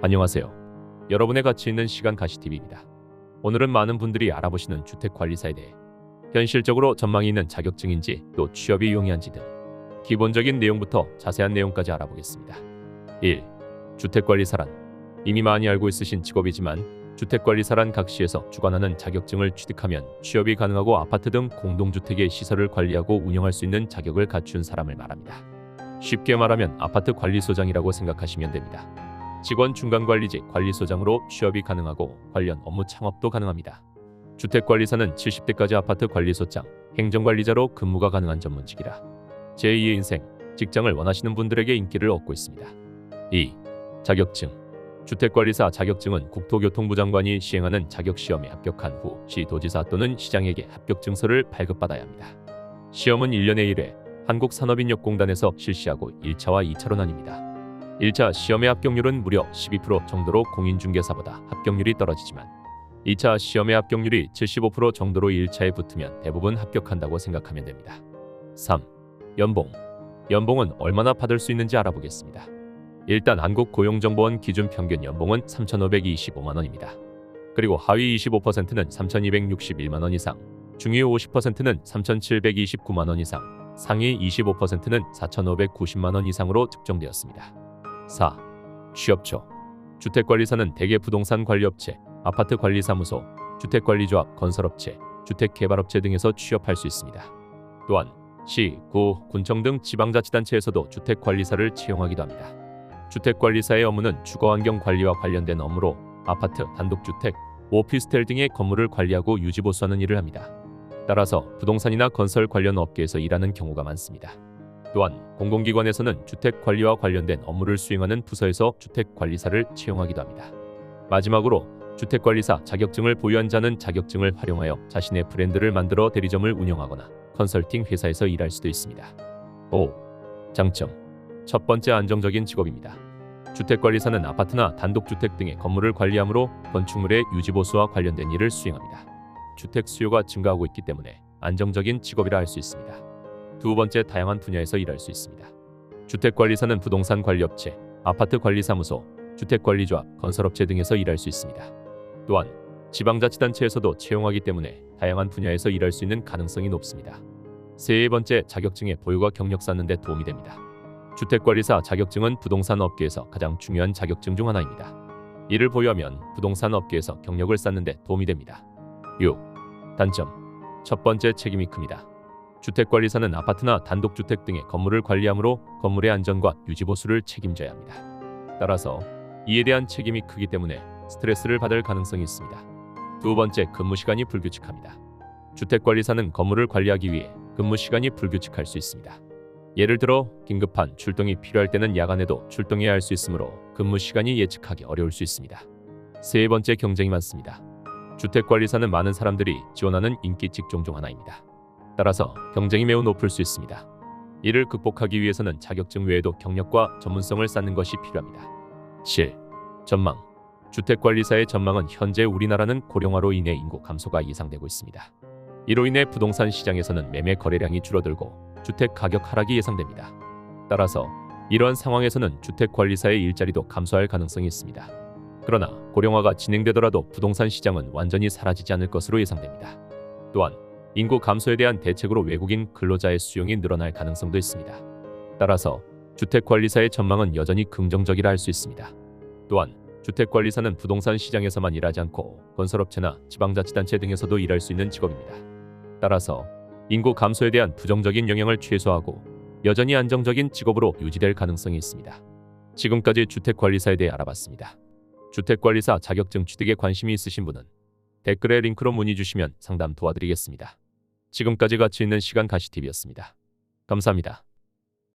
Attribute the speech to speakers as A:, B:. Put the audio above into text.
A: 안녕하세요. 여러분의 가치 있는 시간 가시TV입니다. 오늘은 많은 분들이 알아보시는 주택관리사에 대해 현실적으로 전망이 있는 자격증인지 또 취업이 용이한지 등 기본적인 내용부터 자세한 내용까지 알아보겠습니다. 1. 주택관리사란 이미 많이 알고 있으신 직업이지만 주택관리사란 각 시에서 주관하는 자격증을 취득하면 취업이 가능하고 아파트 등 공동주택의 시설을 관리하고 운영할 수 있는 자격을 갖춘 사람을 말합니다. 쉽게 말하면 아파트 관리소장이라고 생각하시면 됩니다. 직원 중간관리직 관리소장으로 취업이 가능하고 관련 업무 창업도 가능합니다. 주택관리사는 70대까지 아파트 관리소장, 행정관리자로 근무가 가능한 전문직이라 제2의 인생, 직장을 원하시는 분들에게 인기를 얻고 있습니다. 2. 자격증. 주택관리사 자격증은 국토교통부 장관이 시행하는 자격시험에 합격한 후 시도지사 또는 시장에게 합격증서를 발급받아야 합니다. 시험은 1년에 1회 한국산업인력공단에서 실시하고 1차와 2차로 나뉩니다. 1차 시험의 합격률은 무려 12% 정도로 공인중개사보다 합격률이 떨어지지만 2차 시험의 합격률이 75% 정도로 1차에 붙으면 대부분 합격한다고 생각하면 됩니다. 3. 연봉. 연봉은 얼마나 받을 수 있는지 알아보겠습니다. 일단 한국고용정보원 기준 평균 연봉은 3,525만원입니다. 그리고 하위 25%는 3,261만원 이상, 중위 50%는 3,729만원 이상, 상위 25%는 4,590만원 이상으로 측정되었습니다. 4. 취업처. 주택관리사는 대개 부동산 관리업체, 아파트 관리사무소, 주택관리조합, 건설업체, 주택개발업체 등에서 취업할 수 있습니다. 또한 시, 구, 군청 등 지방자치단체에서도 주택관리사를 채용하기도 합니다. 주택관리사의 업무는 주거환경 관리와 관련된 업무로 아파트, 단독주택, 오피스텔 등의 건물을 관리하고 유지보수하는 일을 합니다. 따라서 부동산이나 건설 관련 업계에서 일하는 경우가 많습니다. 또한 공공기관에서는 주택관리와 관련된 업무를 수행하는 부서에서 주택관리사를 채용하기도 합니다. 마지막으로 주택관리사 자격증을 보유한 자는 자격증을 활용하여 자신의 브랜드를 만들어 대리점을 운영하거나 컨설팅 회사에서 일할 수도 있습니다. 5. 장점. 첫 번째, 안정적인 직업입니다. 주택관리사는 아파트나 단독주택 등의 건물을 관리하므로 건축물의 유지보수와 관련된 일을 수행합니다. 주택 수요가 증가하고 있기 때문에 안정적인 직업이라 할 수 있습니다. 두 번째, 다양한 분야에서 일할 수 있습니다. 주택관리사는 부동산 관리업체, 아파트 관리사무소, 주택관리조합, 건설업체 등에서 일할 수 있습니다. 또한 지방자치단체에서도 채용하기 때문에 다양한 분야에서 일할 수 있는 가능성이 높습니다. 세 번째, 자격증의 보유가 경력 쌓는 데 도움이 됩니다. 주택관리사 자격증은 부동산 업계에서 가장 중요한 자격증 중 하나입니다. 이를 보유하면 부동산 업계에서 경력을 쌓는 데 도움이 됩니다. 6. 단점. 첫 번째, 책임이 큽니다. 주택관리사는 아파트나 단독주택 등의 건물을 관리하므로 건물의 안전과 유지보수를 책임져야 합니다. 따라서 이에 대한 책임이 크기 때문에 스트레스를 받을 가능성이 있습니다. 두 번째, 근무시간이 불규칙합니다. 주택관리사는 건물을 관리하기 위해 근무시간이 불규칙할 수 있습니다. 예를 들어 긴급한 출동이 필요할 때는 야간에도 출동해야 할 수 있으므로 근무시간이 예측하기 어려울 수 있습니다. 세 번째, 경쟁이 많습니다. 주택관리사는 많은 사람들이 지원하는 인기 직종 중 하나입니다. 따라서 경쟁이 매우 높을 수 있습니다. 이를 극복하기 위해서는 자격증 외에도 경력과 전문성을 쌓는 것이 필요합니다. 7. 전망. 주택관리사의 전망은 현재 우리나라는 고령화로 인해 인구 감소가 예상되고 있습니다. 이로 인해 부동산 시장에서는 매매 거래량이 줄어들고 주택 가격 하락이 예상됩니다. 따라서 이러한 상황에서는 주택관리사의 일자리도 감소할 가능성이 있습니다. 그러나 고령화가 진행되더라도 부동산 시장은 완전히 사라지지 않을 것으로 예상됩니다. 또한 인구 감소에 대한 대책으로 외국인 근로자의 수용이 늘어날 가능성도 있습니다. 따라서 주택관리사의 전망은 여전히 긍정적이라 할 수 있습니다. 또한 주택관리사는 부동산 시장에서만 일하지 않고 건설업체나 지방자치단체 등에서도 일할 수 있는 직업입니다. 따라서 인구 감소에 대한 부정적인 영향을 최소화하고 여전히 안정적인 직업으로 유지될 가능성이 있습니다. 지금까지 주택관리사에 대해 알아봤습니다. 주택관리사 자격증 취득에 관심이 있으신 분은 댓글에 링크로 문의 주시면 상담 도와드리겠습니다. 지금까지 가치 있는 시간 가시TV였습니다. 감사합니다.